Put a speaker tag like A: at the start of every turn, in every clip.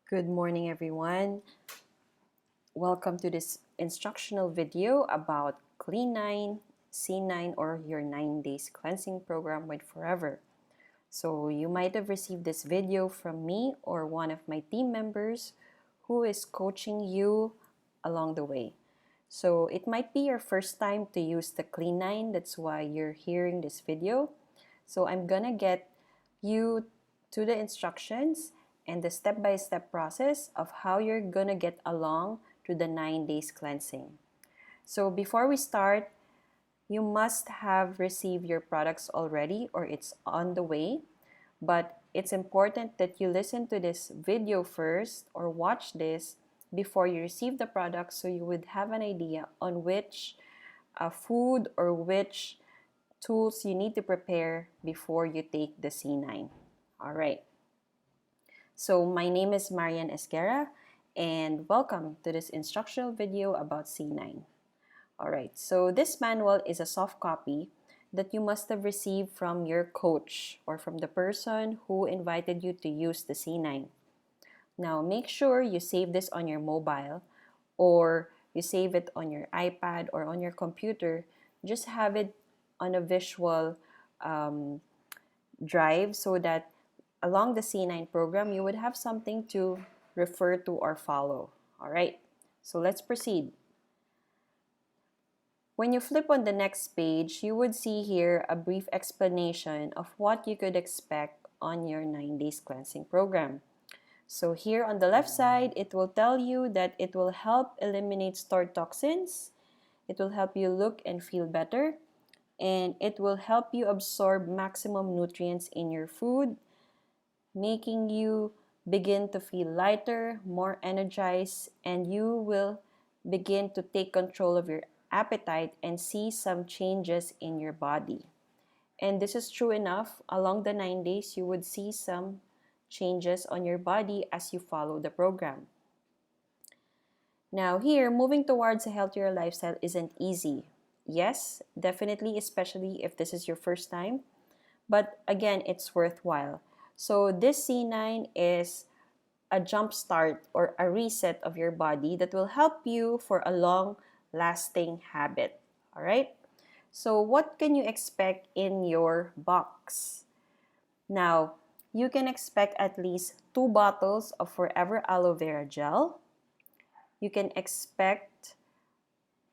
A: Good morning, everyone. Welcome to this instructional video about Clean 9, C9, or your 9 days cleansing program with Forever. So you might have received this video from me or one of my team members who is coaching you along the way. So it might be your first time to use the Clean 9, that's why you're hearing this video. So I'm gonna get you to the instructions and the step-by-step process of how you're gonna get along to the 9 days cleansing. So before we start, you must have received your products already or it's on the way, but it's important that you listen to this video first or watch this before you receive the product so you would have an idea on which food or which tools you need to prepare before you take the C9. All right. So my name is Marianne Esguerra and welcome to this instructional video about C9. Alright, so this manual is a soft copy that you must have received from your coach or from the person who invited you to use the C9. Now make sure you save this on your mobile or you save it on your iPad or on your computer. Just have it on a visual drive so that along the C9 program you would have something to refer to or follow. Alright, so let's proceed. When you flip on the next page, you would see here a brief explanation of what you could expect on your 9 days cleansing program. So here on the left side, it will tell you that it will help eliminate stored toxins, it will help you look and feel better, and it will help you absorb maximum nutrients in your food, making you begin to feel lighter, more energized, and you will begin to take control of your appetite and see some changes in your body. And this is true enough. Along the 9 days, you would see some changes on your body as you follow the program. Now here, moving towards a healthier lifestyle isn't easy. Yes, definitely, especially if this is your first time. But again, it's worthwhile. So this C9 is a jump start or a reset of your body that will help you for a long-lasting habit. All right? So what can you expect in your box? Now, you can expect at least 2 bottles of Forever Aloe Vera Gel. You can expect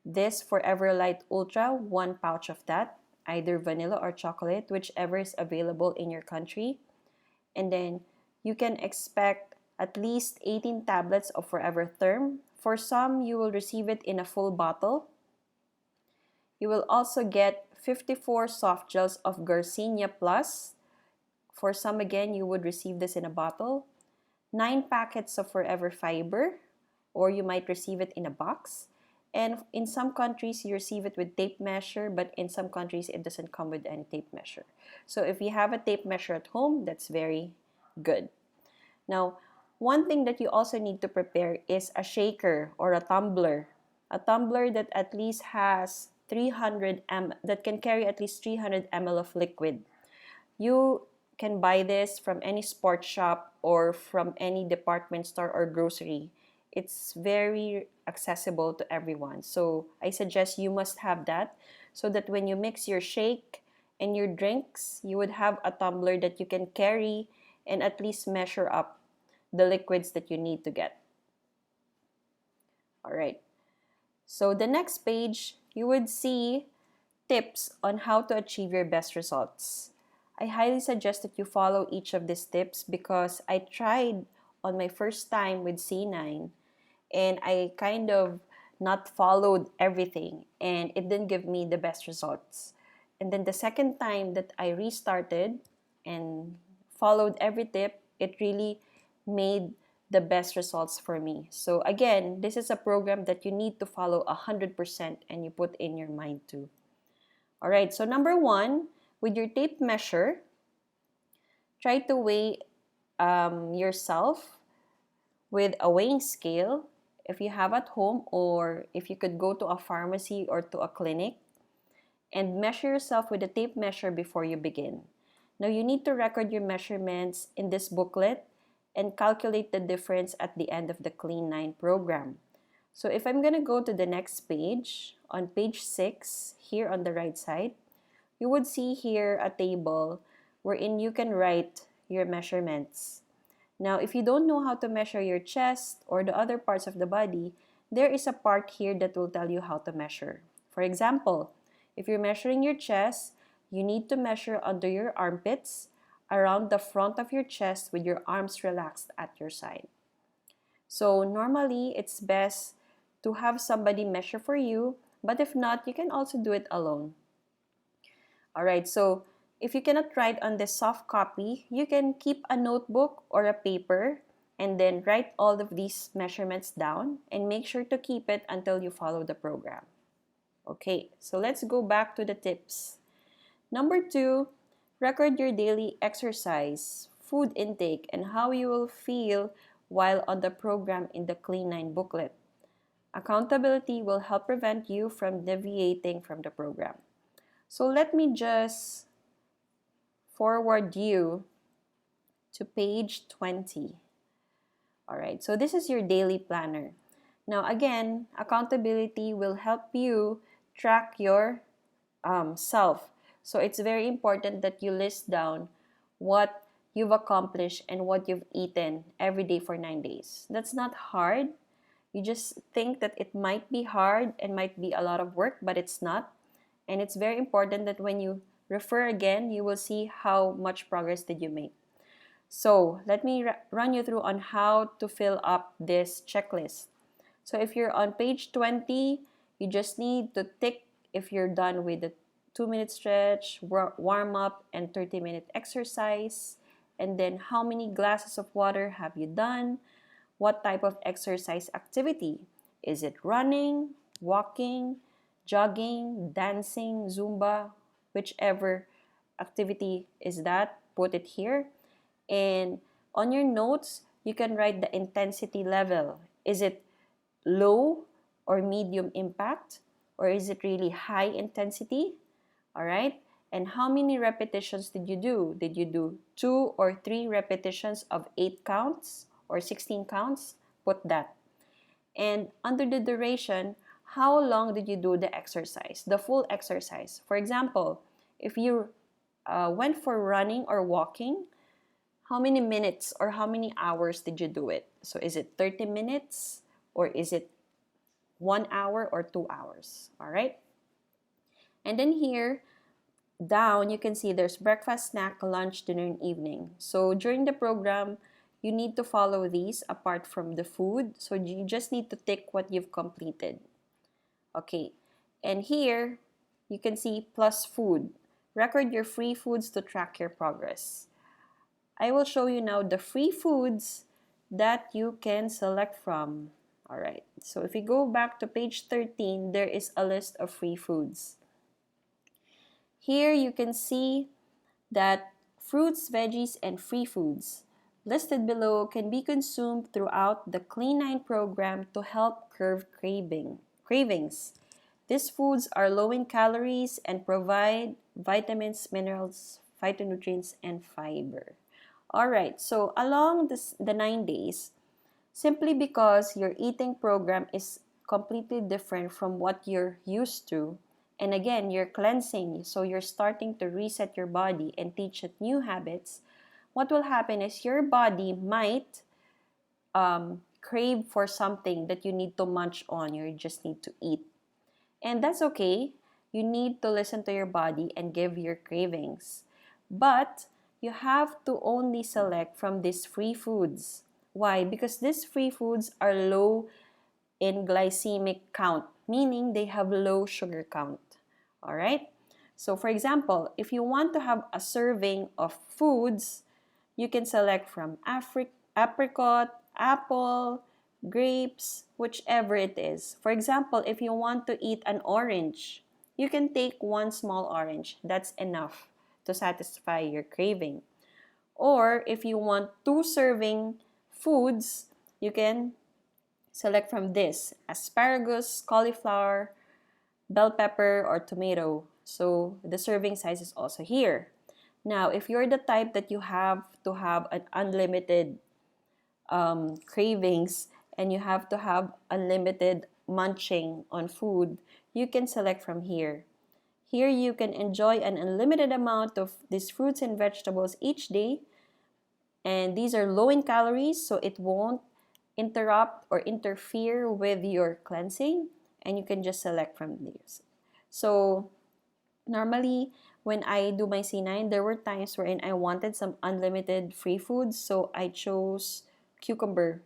A: this Forever Light Ultra, 1 pouch of that, either vanilla or chocolate, whichever is available in your country. And then you can expect at least 18 tablets of Forever Therm. For some, you will receive it in a full bottle. You will also get 54 soft gels of Garcinia Plus. For some, again, you would receive this in a bottle. 9 packets of Forever Fiber, or you might receive it in a box. And in some countries, you receive it with tape measure, but in some countries, it doesn't come with any tape measure. So if you have a tape measure at home, that's very good. Now, one thing that you also need to prepare is a shaker or a tumbler. A tumbler that at least has 300 ml, that can carry at least 300 ml of liquid. You can buy this from any sports shop or from any department store or grocery. It's very accessible to everyone. So I suggest you must have that so that when you mix your shake and your drinks, you would have a tumbler that you can carry and at least measure up the liquids that you need to get. All right. So the next page, you would see tips on how to achieve your best results. I highly suggest that you follow each of these tips because I tried on my first time with C9 and I kind of not followed everything and it didn't give me the best results. And then the second time that I restarted and followed every tip, it really made the best results for me. So again, this is a program that you need to follow 100% and you put in your mind too. All right, so number 1, with your tape measure, try to weigh yourself with a weighing scale if you have at home or if you could go to a pharmacy or to a clinic and measure yourself with a tape measure before you begin. Now you need to record your measurements in this booklet and calculate the difference at the end of the Clean 9 program. So if I'm going to go to the next page, on page 6, here on the right side, you would see here a table wherein you can write your measurements. Now, if you don't know how to measure your chest or the other parts of the body, there is a part here that will tell you how to measure. For example, if you're measuring your chest, you need to measure under your armpits, around the front of your chest with your arms relaxed at your side. So normally, it's best to have somebody measure for you, but if not, you can also do it alone. Alright, so if you cannot write on the soft copy, you can keep a notebook or a paper and then write all of these measurements down and make sure to keep it until you follow the program. Okay, so let's go back to the tips. Number 2, record your daily exercise, food intake, and how you will feel while on the program in the Clean 9 booklet. Accountability will help prevent you from deviating from the program. So let me just forward you to page 20. Alright, so this is your daily planner. Now again, accountability will help you track your self. So it's very important that you list down what you've accomplished and what you've eaten every day for 9 days. That's not hard. You just think that it might be hard and might be a lot of work, but it's not. And it's very important that when you refer again, you will see how much progress did you make. So let me run you through on how to fill up this checklist. So if you're on page 20, you just need to tick if you're done with the 2-minute stretch, warm up, and 30-minute exercise. And then how many glasses of water have you done? What type of exercise activity? Is it running, walking, jogging, dancing, Zumba, whichever activity is that, put it here. And on your notes, you can write the intensity level. Is it low or medium impact? Or is it really high intensity? All right. And how many repetitions did you do? Did you do 2 or 3 repetitions of 8 counts or 16 counts? Put that. And under the duration, how long did you do the exercise, the full exercise? For example, if you went for running or walking, how many minutes or how many hours did you do it? So is it 30 minutes or is it 1 hour or 2 hours? All right. And then here, down, you can see there's breakfast, snack, lunch, dinner, and evening. So during the program, you need to follow these apart from the food. So you just need to tick what you've completed. Okay. And here, you can see plus food. Record your free foods to track your progress. I will show you now the free foods that you can select from. Alright, so if we go back to page 13, there is a list of free foods. Here you can see that fruits, veggies, and free foods listed below can be consumed throughout the Clean 9 program to help curb cravings. These foods are low in calories and provide vitamins, minerals, phytonutrients, and fiber. Alright, so along the 9 days, simply because your eating program is completely different from what you're used to, and again, you're cleansing, so you're starting to reset your body and teach it new habits, what will happen is your body might crave for something that you need to munch on, you just need to eat. And that's okay. You need to listen to your body and give your cravings. But you have to only select from these free foods. Why? Because these free foods are low in glycemic count, meaning they have low sugar count. All right? So for example, if you want to have a serving of foods, you can select from apricot, apple, grapes, whichever it is. For example, if you want to eat an orange, you can take 1 small orange. That's enough to satisfy your craving. Or if you want 2 serving foods, you can select from this: asparagus, cauliflower, bell pepper, or tomato. So the serving size is also here. Now, if you're the type that you have to have an unlimited cravings and you have to have unlimited munching on food, you can select from here. Here you can enjoy an unlimited amount of these fruits and vegetables each day, and these are low in calories, so it won't interrupt or interfere with your cleansing, and you can just select from these. So normally when I do my C9, there were times wherein I wanted some unlimited free foods, so I chose cucumber,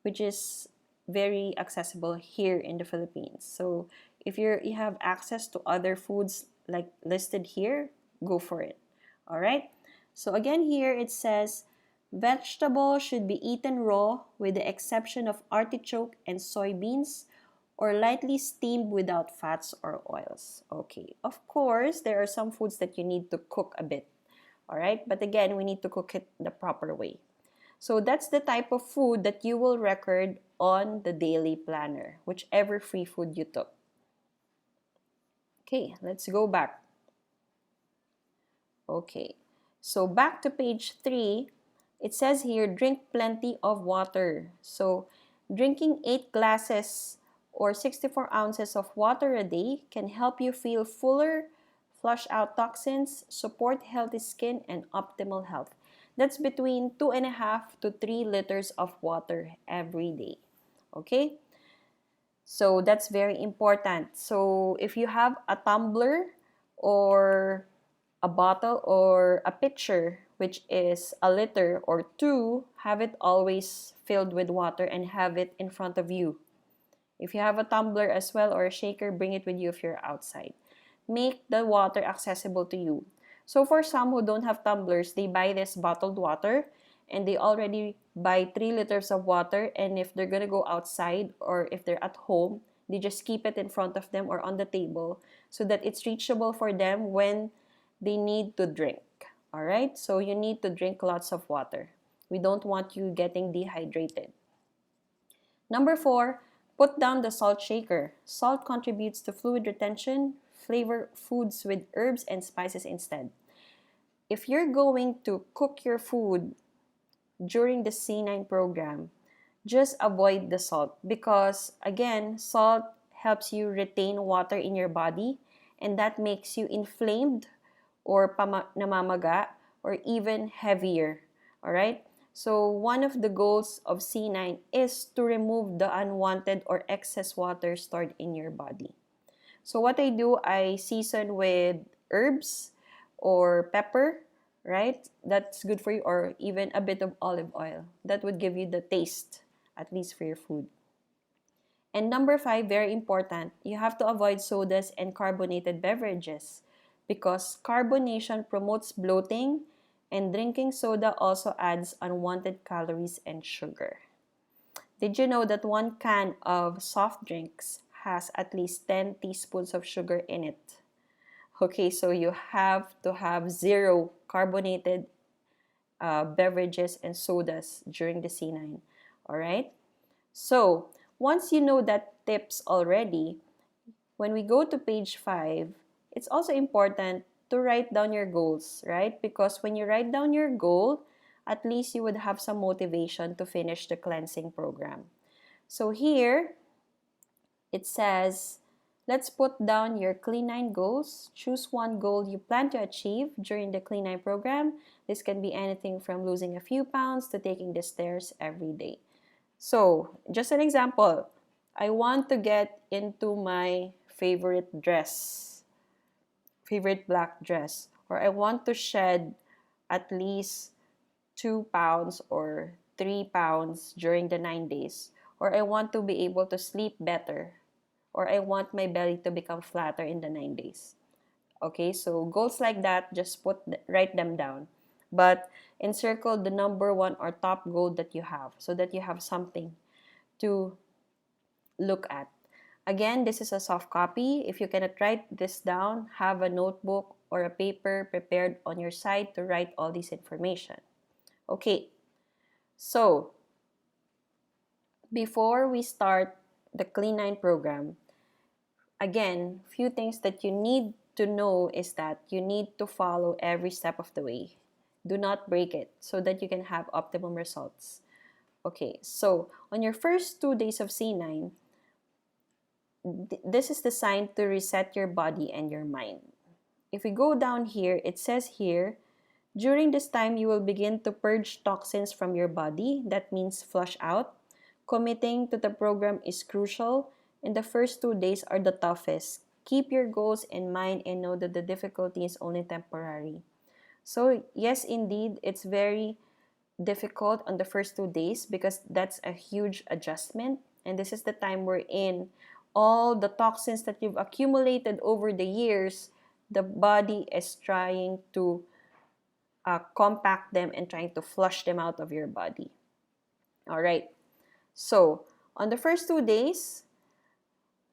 A: which is very accessible here in the Philippines. So if you have access to other foods like listed here, go for it. All right. So again here it says vegetables should be eaten raw with the exception of artichoke and soybeans, or lightly steamed without fats or oils. Okay. Of course, there are some foods that you need to cook a bit. All right. But again, we need to cook it the proper way. So that's the type of food that you will record on the daily planner, whichever free food you took. Okay, let's go back. Okay, so back to page 3, it says here, drink plenty of water. So drinking 8 glasses or 64 ounces of water a day can help you feel fuller, flush out toxins, support healthy skin, and optimal health. That's between 2.5 to 3 liters of water every day. Okay? So that's very important. So if you have a tumbler or a bottle or a pitcher, which is a liter or 2, have it always filled with water and have it in front of you. If you have a tumbler as well or a shaker, bring it with you if you're outside. Make the water accessible to you. So for some who don't have tumblers, they buy this bottled water and they already buy 3 liters of water, and if they're gonna go outside or if they're at home, they just keep it in front of them or on the table so that it's reachable for them when they need to drink. All right, so you need to drink lots of water. We don't want you getting dehydrated. Number 4, put down the salt shaker. Salt contributes to fluid retention. Flavor foods with herbs and spices instead. If you're going to cook your food during the C9 program, just avoid the salt because, again, salt helps you retain water in your body and that makes you inflamed or namamaga or even heavier. All right? So one of the goals of C9 is to remove the unwanted or excess water stored in your body. So what I do, I season with herbs or pepper, right? That's good for you, or even a bit of olive oil. That would give you the taste, at least for your food. And number 5, very important, you have to avoid sodas and carbonated beverages because carbonation promotes bloating and drinking soda also adds unwanted calories and sugar. Did you know that 1 can of soft drinks has at least 10 teaspoons of sugar in it? Okay, so you have to have 0 carbonated beverages and sodas during the C9. All right? So, once you know that tips already, when we go to page 5, it's also important to write down your goals, right? Because when you write down your goal, at least you would have some motivation to finish the cleansing program. So here, it says, let's put down your Clean 9 goals. Choose 1 goal you plan to achieve during the Clean 9 program. This can be anything from losing a few pounds to taking the stairs every day. So, just an example, I want to get into my favorite black dress, or I want to shed at least 2 pounds or 3 pounds during the 9 days, or I want to be able to sleep better, or I want my belly to become flatter in the 9 days. Okay, so goals like that, just write them down. But encircle the number 1 or top goal that you have so that you have something to look at. Again, this is a soft copy. If you cannot write this down, have a notebook or a paper prepared on your side to write all this information. Okay, so before we start the Clean 9 program, again, few things that you need to know is that you need to follow every step of the way. Do not break it so that you can have optimum results. Okay, so on your first 2 days of C9, this is the sign to reset your body and your mind. If we go down here, it says here, during this time, you will begin to purge toxins from your body. That means flush out. Committing to the program is crucial, and the first 2 days are the toughest. Keep your goals in mind and know that the difficulty is only temporary. So, yes, indeed, it's very difficult on the first 2 days because that's a huge adjustment. And this is the time we're in. All the toxins that you've accumulated over the years, the body is trying to compact them and trying to flush them out of your body. All right. So, on the first 2 days,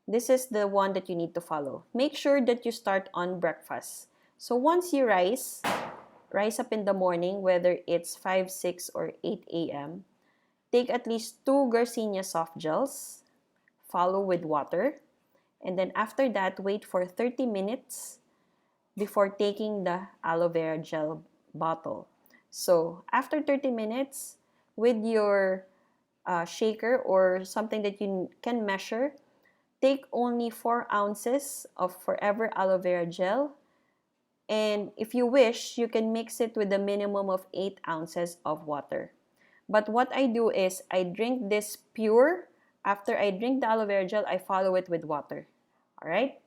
A: this is the one that you need to follow. Make sure that you start on breakfast. So, once you rise up in the morning, whether it's 5, 6, or 8 a.m., take at least 2 Garcinia soft gels, follow with water, and then after that, wait for 30 minutes before taking the aloe vera gel bottle. So after 30 minutes, with your shaker or something that you can measure, take only 4 ounces of Forever Aloe Vera Gel. And if you wish, you can mix it with a minimum of 8 ounces of water. But what I do is I drink this pure. After I drink the aloe vera gel, I follow it with water. All right?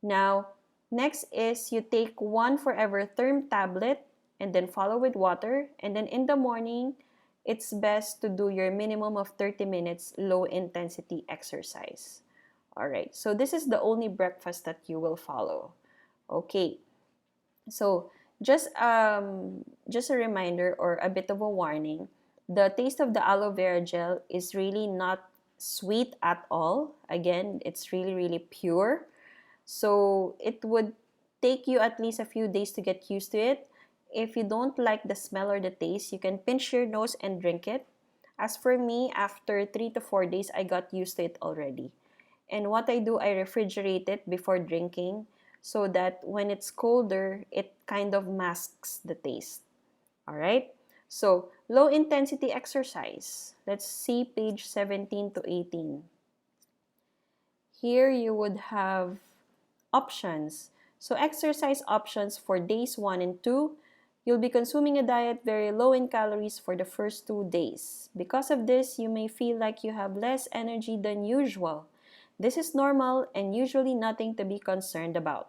A: Now, next is you take one Forever Therm tablet and then follow with water. And then in the morning, it's best to do your minimum of 30 minutes low intensity exercise. All right, so this is the only breakfast that you will follow. Okay, so just a reminder or a bit of a warning. The taste of the aloe vera gel is really not sweet at all. Again, it's really, really pure. So it would take you at least a few days to get used to it. If you don't like the smell or the taste, you can pinch your nose and drink it. As for me, after 3 to 4 days, I got used to it already. And what I do, I refrigerate it before drinking so that when it's colder, it kind of masks the taste. All right? So, low intensity exercise. Let's see page 17 to 18. Here you would have options. So, exercise options for days 1 and 2. You'll be consuming a diet very low in calories for the first 2 days. Because of this, you may feel like you have less energy than usual. This is normal and usually nothing to be concerned about.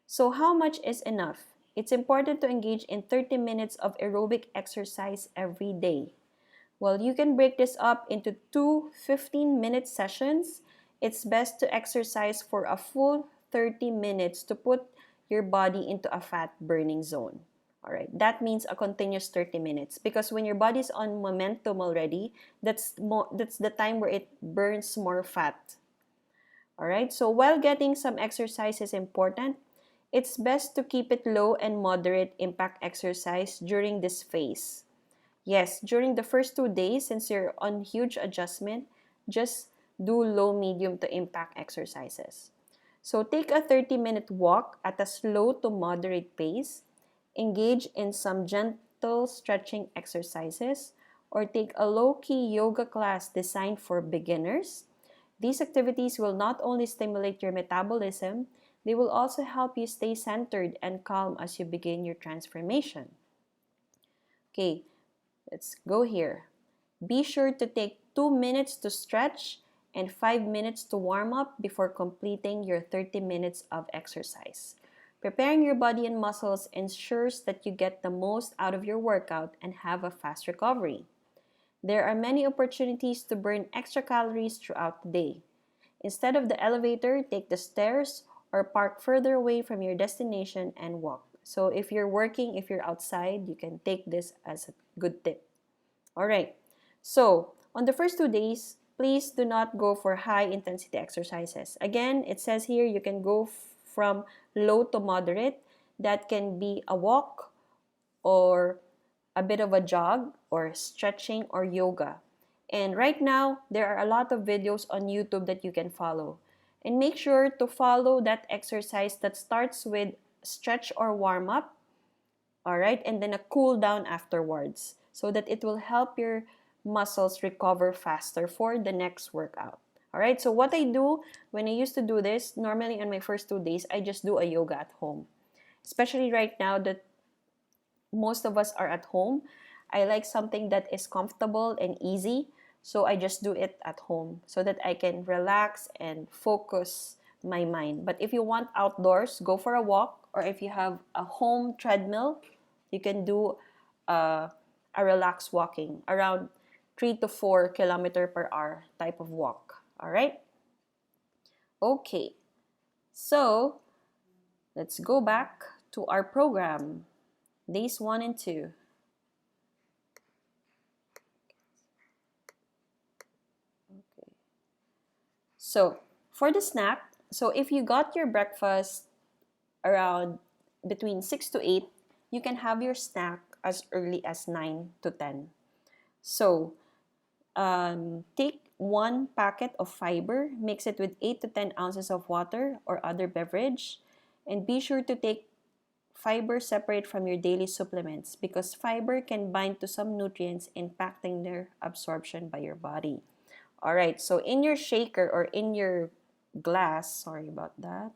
A: So how much is enough? It's important to engage in 30 minutes of aerobic exercise every day. Well, you can break this up into 2 15-minute sessions. It's best to exercise for a full 30 minutes to put your body into a fat burning zone. All right, that means a continuous 30 minutes because when your body's on momentum already, that's the time where it burns more fat. All right, so while getting some exercise is important, it's best to keep it low and moderate impact exercise during this phase. Yes, during the first 2 days, since you're on huge adjustment, just do low, medium to impact exercises. So take a 30-minute walk at a slow to moderate pace, engage in some gentle stretching exercises, or take a low-key yoga class designed for beginners. These activities will not only stimulate your metabolism, they will also help you stay centered and calm as you begin your transformation. Okay, let's go here. Be sure to take 2 minutes to stretch and 5 minutes to warm up before completing your 30 minutes of exercise. Preparing your body and muscles ensures that you get the most out of your workout and have a fast recovery. There are many opportunities to burn extra calories throughout the day. Instead of the elevator, take the stairs or park further away from your destination and walk. So if you're working, if you're outside, you can take this as a good tip. All right. So on the first 2 days, please do not go for high intensity exercises. Again, it says here you can go from low to moderate. That can be a walk or a bit of a jog or stretching or yoga. And right now, there are a lot of videos on YouTube that you can follow. And make sure to follow that exercise that starts with stretch or warm up, all right, and then a cool down afterwards so that it will help your muscles recover faster for the next workout. All right, so what I do when I used to do this, normally on my first 2 days, I just do a yoga at home. Especially right now that most of us are at home, I like something that is comfortable and easy. So I just do it at home so that I can relax and focus my mind. But if you want outdoors, go for a walk, or if you have a home treadmill, you can do uh, a relaxed walking around 3 to 4 kilometers per hour type of walk. All right? Okay, so let's go back to our program. Days 1 and 2. Okay. So for the snack, so if you got your breakfast around between 6 to 8, you can have your snack as early as 9 to 10. So take 1 packet of fiber, mix it with 8 to 10 ounces of water or other beverage, and be sure to take fiber separate from your daily supplements because fiber can bind to some nutrients, impacting their absorption by your body. All right, so in your shaker or in your glass, sorry about that,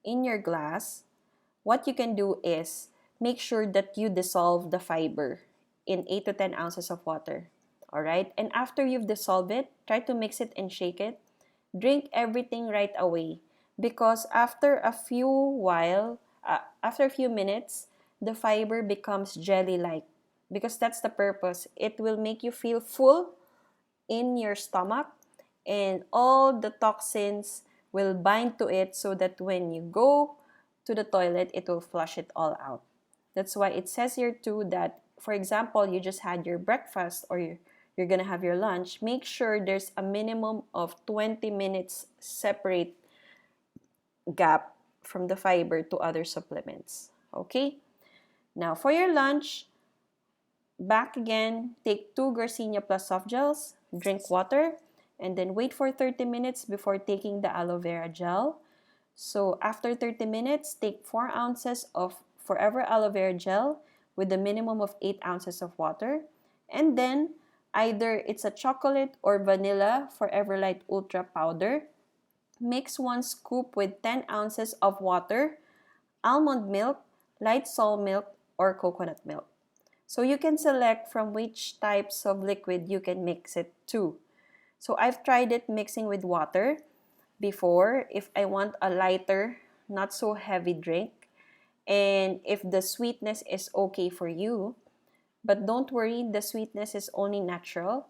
A: in your glass, what you can do is make sure that you dissolve the fiber in 8 to 10 ounces of water. All right, and after you've dissolved it, try to mix it and shake it. Drink everything right away because after a few minutes, the fiber becomes jelly-like because that's the purpose. It will make you feel full in your stomach and all the toxins will bind to it so that when you go to the toilet, it will flush it all out. That's why it says here too that, for example, you just had your breakfast or you're gonna have your lunch, make sure there's a minimum of 20 minutes separate gap from the fiber to other supplements. Okay? Now for your lunch, back again, take 2 Garcinia plus soft gels, drink water, and then wait for 30 minutes before taking the aloe vera gel. So after 30 minutes, take 4 ounces of Forever Aloe Vera Gel with a minimum of 8 ounces of water. And then either it's a chocolate or vanilla Forever Light Ultra powder. Mix 1 scoop with 10 ounces of water, almond milk, light salt milk, or coconut milk. So you can select from which types of liquid you can mix it to. So I've tried it mixing with water before if I want a lighter, not so heavy drink. And if the sweetness is okay for you, but don't worry, the sweetness is only natural.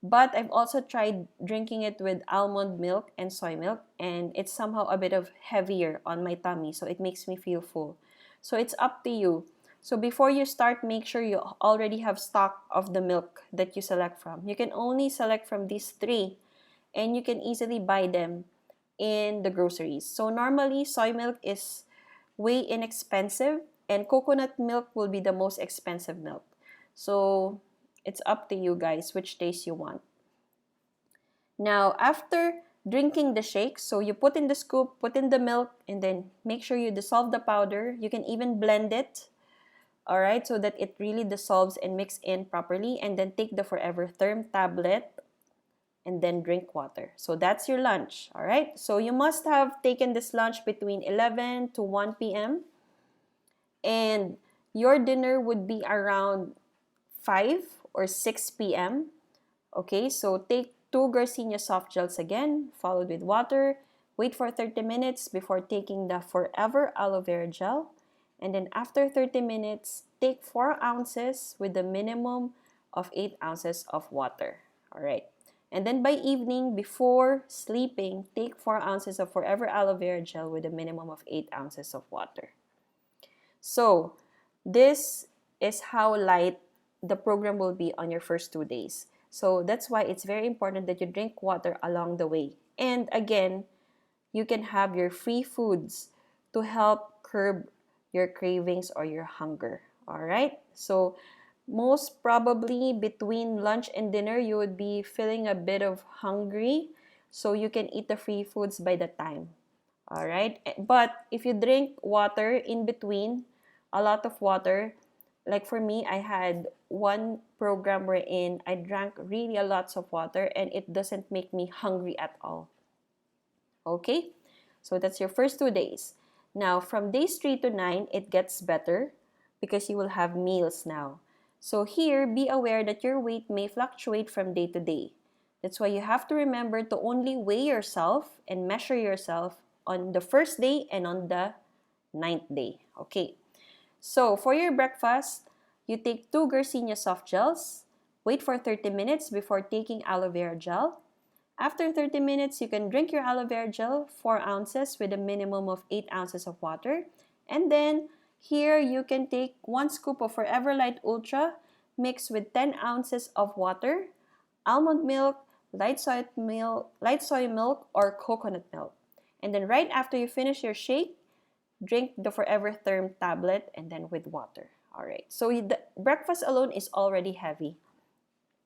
A: But I've also tried drinking it with almond milk and soy milk, and it's somehow a bit of heavier on my tummy, so it makes me feel full. So it's up to you. So before you start, make sure you already have stock of the milk that you select from. You can only select from these 3, and you can easily buy them in the groceries. So normally, soy milk is way inexpensive, and coconut milk will be the most expensive milk. So it's up to you guys which taste you want. Now, after drinking the shake, so you put in the scoop, put in the milk, and then make sure you dissolve the powder. You can even blend it, all right, so that it really dissolves and mix in properly. And then take the Forever Therm tablet and then drink water. So that's your lunch, all right? So you must have taken this lunch between 11 to 1 p.m. And your dinner would be around 5 or 6 p.m. Okay, so take 2 Garcinia soft gels again, followed with water. Wait for 30 minutes before taking the Forever Aloe Vera Gel. And then after 30 minutes, take 4 ounces with a minimum of 8 ounces of water. All right. And then by evening, before sleeping, take 4 ounces of Forever Aloe Vera Gel with a minimum of 8 ounces of water. So this is how light the program will be on your first 2 days. So that's why it's very important that you drink water along the way. And again, you can have your free foods to help curb your cravings or your hunger. All right? So most probably between lunch and dinner, you would be feeling a bit of hungry. So you can eat the free foods by the time. All right? But if you drink water in between, a lot of water, like for me, I had 1 program wherein I drank really a lots of water and it doesn't make me hungry at all. Okay, so that's your first 2 days. Now, from days 3 to 9, it gets better because you will have meals now. So here, be aware that your weight may fluctuate from day to day. That's why you have to remember to only weigh yourself and measure yourself on the first day and on the 9th day. Okay, so for your breakfast, you take 2 Garcinia soft gels, wait for 30 minutes before taking aloe vera gel. After 30 minutes, you can drink your aloe vera gel, 4 ounces with a minimum of 8 ounces of water. And then here you can take 1 scoop of Forever Light Ultra mixed with 10 ounces of water, almond milk, light soy milk, or coconut milk. And then right after you finish your shake, drink the Forever Therm tablet and then with water. All right. So the breakfast alone is already heavy.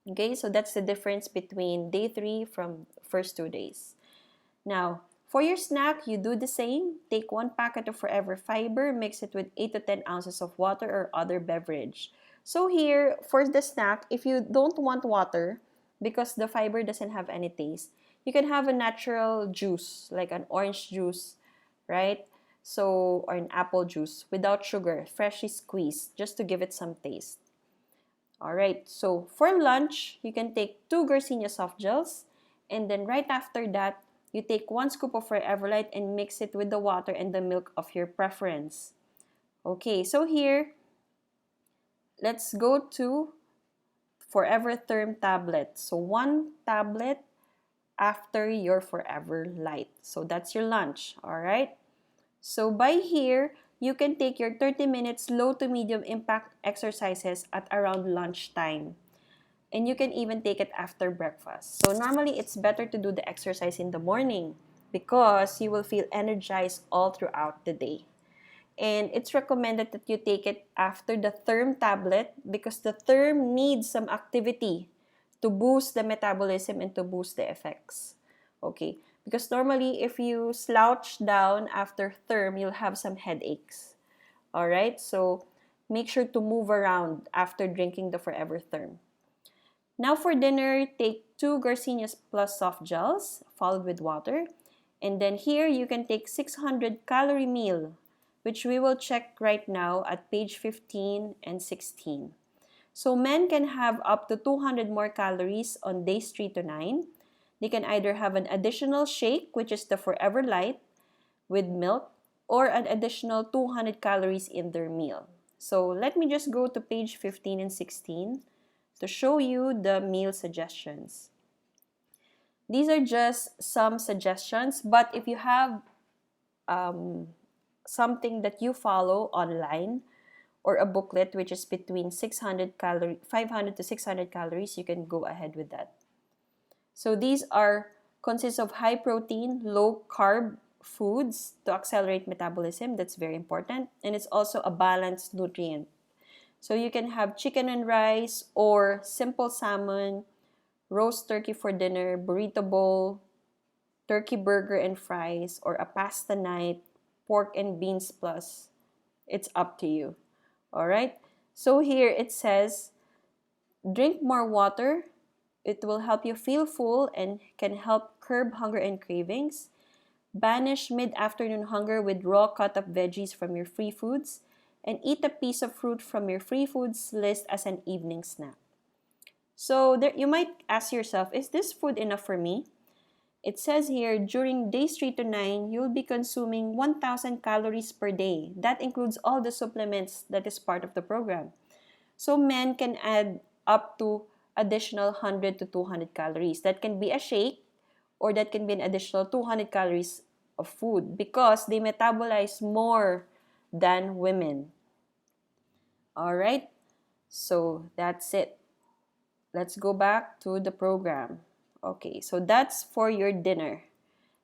A: Okay, so that's the difference between day 3 from first 2 days. Now, for your snack, you do the same. Take 1 packet of Forever Fiber, mix it with 8 to 10 ounces of water or other beverage. So here, for the snack, if you don't want water, because the fiber doesn't have any taste, you can have a natural juice, like an orange juice, right? So, or an apple juice without sugar, freshly squeezed, just to give it some taste. Alright, so for lunch, you can take 2 Garcinia soft gels, and then right after that, you take 1 scoop of Forever Light and mix it with the water and the milk of your preference. Okay, so here, let's go to Forever Therm tablet. So 1 tablet after your Forever Light. So that's your lunch, alright? So by here, you can take your 30 minutes low to medium impact exercises at around lunchtime. And you can even take it after breakfast. So normally, it's better to do the exercise in the morning because you will feel energized all throughout the day. And it's recommended that you take it after the Therm tablet because the Therm needs some activity to boost the metabolism and to boost the effects. Okay, because normally if you slouch down after Therm, you'll have some headaches. Alright, so make sure to move around after drinking the Forever Therm. Now for dinner, take 2 Garcinia Plus soft gels followed with water. And then here you can take 600 calorie meal, which we will check right now at page 15 and 16. So men can have up to 200 more calories on days 3 to 9. They can either have an additional shake, which is the Forever Light with milk, or an additional 200 calories in their meal. So let me just go to page 15 and 16 to show you the meal suggestions. These are just some suggestions, but if you have something that you follow online or a booklet which is between 500 to 600 calories, you can go ahead with that. So these consist of high protein, low carb foods to accelerate metabolism. That's very important. And it's also a balanced nutrient. So you can have chicken and rice or simple salmon, roast turkey for dinner, burrito bowl, turkey burger and fries, or a pasta night, pork and beans plus. It's up to you. Alright? So here it says, drink more water. It will help you feel full and can help curb hunger and cravings. Banish mid-afternoon hunger with raw cut-up veggies from your free foods. And eat a piece of fruit from your free foods list as an evening snack. So there, you might ask yourself, is this food enough for me? It says here, during days 3 to 9, you'll be consuming 1,000 calories per day. That includes all the supplements that is part of the program. So men can add up to additional 100 to 200 calories. That can be a shake or that can be an additional 200 calories of food because they metabolize more than women. Alright, so that's it. Let's go back to the program. Okay, so that's for your dinner.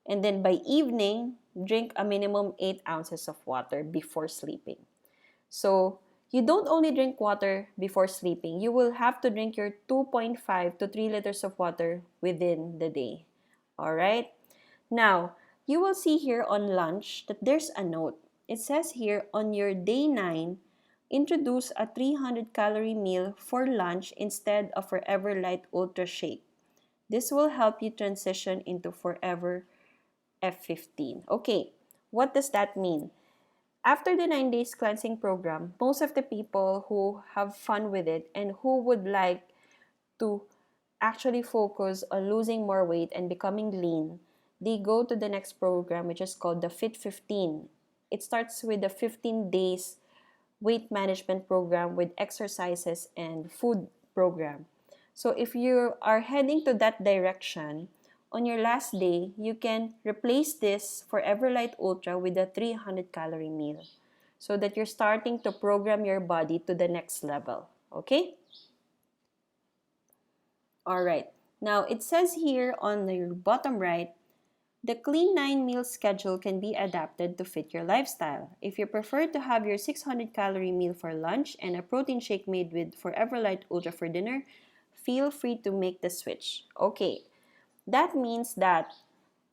A: And then by evening, drink a minimum 8 ounces of water before sleeping. So you don't only drink water before sleeping. You will have to drink your 2.5 to 3 liters of water within the day. Alright? Now, you will see here on lunch that there's a note. It says here on your day 9, introduce a 300-calorie meal for lunch instead of Forever Light Ultra Shake. This will help you transition into Forever F15. Okay, what does that mean? After the 9 days cleansing program, most of the people who have fun with it and who would like to actually focus on losing more weight and becoming lean, they go to the next program, which is called the Fit 15. It starts with the 15 days weight management program with exercises and food program. So if you are heading to that direction, on your last day, you can replace this Forever Light Ultra with a 300-calorie meal so that you're starting to program your body to the next level. Okay? Alright, now it says here on the bottom right, the Clean 9 meal schedule can be adapted to fit your lifestyle. If you prefer to have your 600-calorie meal for lunch and a protein shake made with Forever Light Ultra for dinner, feel free to make the switch. Okay, that means that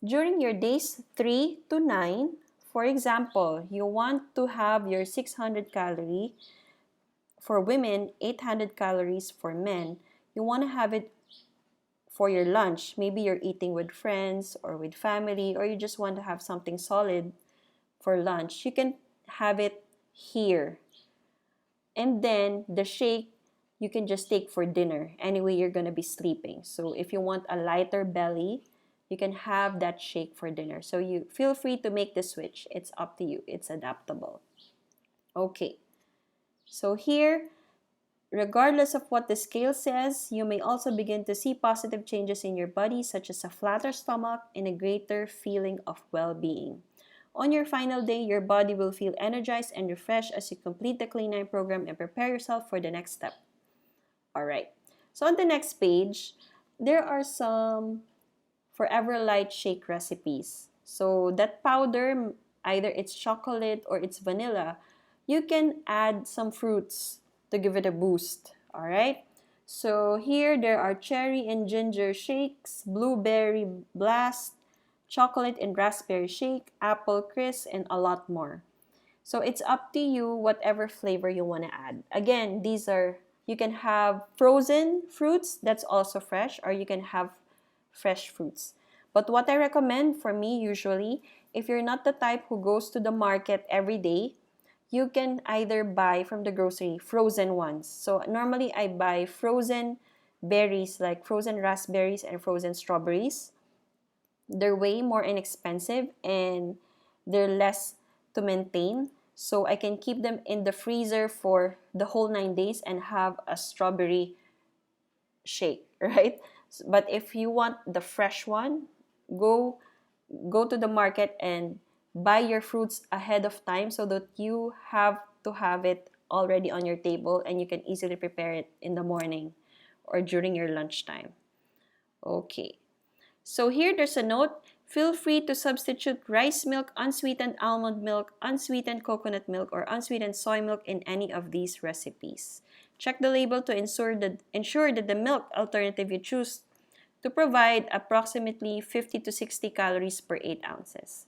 A: during your days 3 to 9, for example, you want to have your 600 calorie for women, 800 calories for men. You want to have it for your lunch. Maybe you're eating with friends or with family, or you just want to have something solid for lunch. You can have it here. And then the shake, you can just take for dinner. Anyway, you're going to be sleeping. So if you want a lighter belly, you can have that shake for dinner. So you feel free to make the switch. It's up to you. It's adaptable. Okay. So here, regardless of what the scale says, you may also begin to see positive changes in your body, such as a flatter stomach and a greater feeling of well-being. On your final day, your body will feel energized and refreshed as you complete the Clean 9 program and prepare yourself for the next step. Alright, so on the next page, there are some Forever Light Shake recipes. So that powder, either it's chocolate or it's vanilla, you can add some fruits to give it a boost. Alright, so here there are cherry and ginger shakes, blueberry blast, chocolate and raspberry shake, apple crisp, and a lot more. So it's up to you whatever flavor you want to add. Again, these are, you can have frozen fruits that's also fresh, or you can have fresh fruits. But what I recommend for me usually, if you're not the type who goes to the market every day, you can either buy from the grocery frozen ones. So normally I buy frozen berries like frozen raspberries and frozen strawberries. They're way more inexpensive and they're less to maintain. So I can keep them in the freezer for the whole 9 days and have a strawberry shake, right? But if you want the fresh one, go to the market and buy your fruits ahead of time so that you have to have it already on your table and you can easily prepare it in the morning or during your lunchtime. Okay. So here there's a note. Feel free to substitute rice milk, unsweetened almond milk, unsweetened coconut milk, or unsweetened soy milk in any of these recipes. Check the label to ensure that the milk alternative you choose to provide approximately 50 to 60 calories per 8 ounces.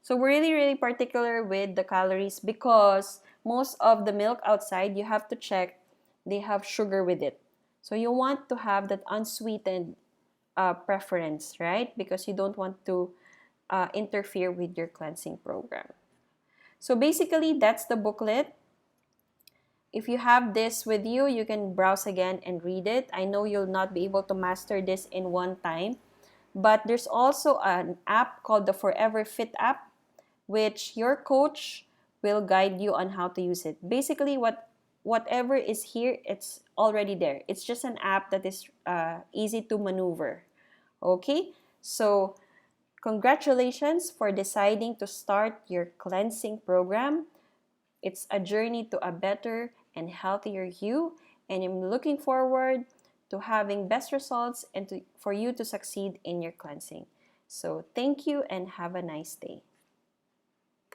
A: So we're really particular with the calories because most of the milk outside, you have to check, they have sugar with it. So you want to have that unsweetened preference, right? Because you don't want to interfere with your cleansing program. So basically, that's the booklet. If you have this with you, you can browse again and read it. I know you'll not be able to master this in one time, but there's also an app called the Forever Fit app, which your coach will guide you on how to use it. Basically, whatever is here, it's already there. It's just an app that is easy to maneuver. Okay, so congratulations for deciding to start your cleansing program. It's a journey to a better and healthier you, and I'm looking forward to having best results and for you to succeed in your cleansing. So thank you and have a nice day.